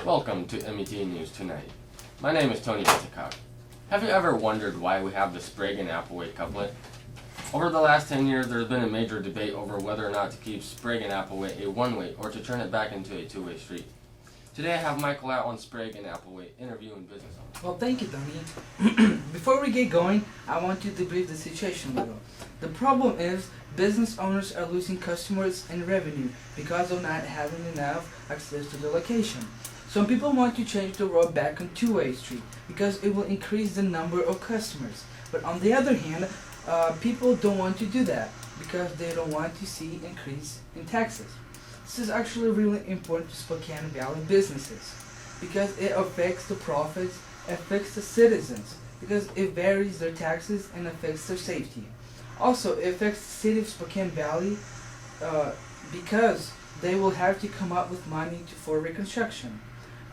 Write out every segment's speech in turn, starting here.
Welcome to MET News Tonight. My name is Tony. Have you ever wondered why we have the Sprague and Applewhite couplet? Over the last 10 years, there's been a major debate over whether or not to keep Sprague and Applewhite a one-way or to turn it back into a two-way street. Today I have Michael out on Sprague and Applewhite interviewing business owners. Well, thank you, Tony. Before we get going, I want to debrief the situation a little. The problem is business owners are losing customers and revenue because of not having enough access to the location. Some people want to change the road back on two-way street because it will increase the number of customers. But on the other hand, people don't want to do that because they don't want to see increase in taxes. This is actually really important to Spokane Valley businesses because it affects the profits, affects the citizens because it varies their taxes and affects their safety. Also, it affects the city of Spokane Valley because they will have to come up with money for reconstruction.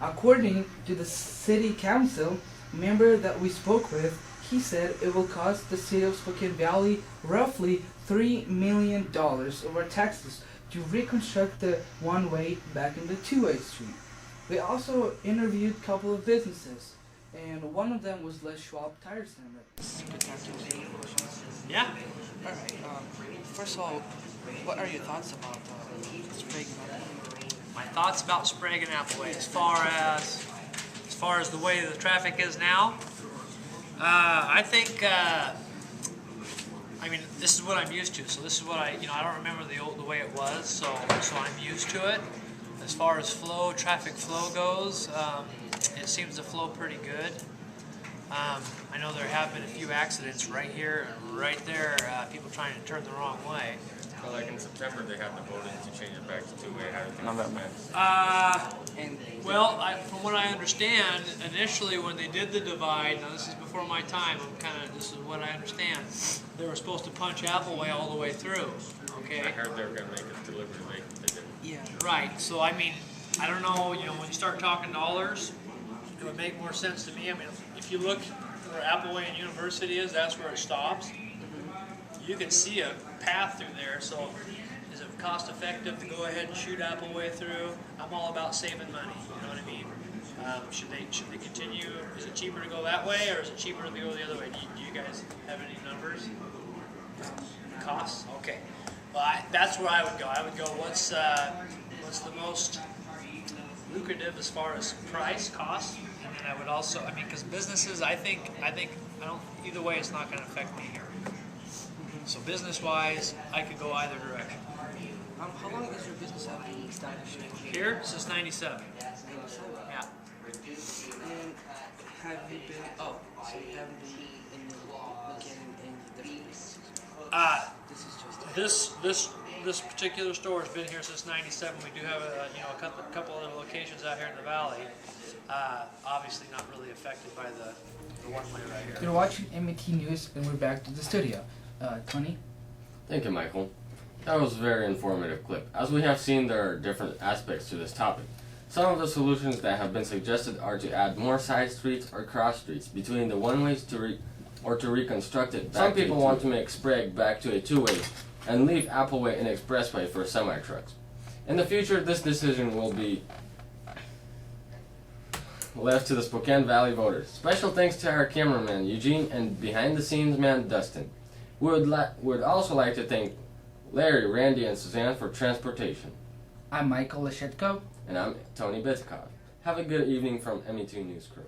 According to the city council member that we spoke with, he said it will cost the city of Spokane Valley roughly $3 million over taxes to reconstruct the one-way back in the two-way street. We also interviewed a couple of businesses, and one of them was Les Schwab Tire Center. Yeah. All right. First of all, what are your thoughts about Sprague? My thoughts about Sprague and Applewhite as far as the way the traffic is now. I think. I mean, this is what I'm used to. So this is what I don't remember the way it was. So I'm used to it. As far as traffic flow goes, it seems to flow pretty good. I know there have been a few accidents right here and right there. People trying to turn the wrong way. Well, like in September, they had the voting to change it back to two-way. How do you think From what I understand, initially when they did the divide, now this is before my time, this is what I understand, they were supposed to punch Applewhite all the way through, okay? I heard they were going to make it delivery late, but they didn't. Yeah. Right, so I mean, I don't know, when you start talking dollars, it would make more sense to me. I mean, if you look where Applewhite University is, that's where it stops. You can see a path through there, so is it cost effective to go ahead and shoot Applewhite through? I'm all about saving money, you know what I mean? Should they continue? Is it cheaper to go that way, or is it cheaper to go the other way? Do you guys have any numbers? Costs? Okay. Well, that's where I would go. I would go, what's the most lucrative as far as price, cost? And then I would also, because businesses, either way it's not going to affect me here. So business-wise, I could go either direction. How long has your business been established? Here, since '97. Yeah. And have you been? So you haven't been looking in any different places? This is just This particular store has been here since '97. We do have a couple other locations out here in the valley. Obviously, not really affected by the one way right here. You're watching MET News, and we're back to the studio. Tony? Thank you, Michael. That was a very informative clip. As we have seen, there are different aspects to this topic. Some of the solutions that have been suggested are to add more side streets or cross streets between the one-ways or to reconstruct it. Some people want to make Sprague back to a two-way and leave Applewhite an expressway for semi-trucks. In the future, this decision will be left to the Spokane Valley voters. Special thanks to our cameraman Eugene and behind-the-scenes man Dustin. We would also like to thank Larry, Randy, and Suzanne for transportation. I'm MichaeliashedkoTV. And I'm Tony Biskov. Have a good evening from MET News Crew.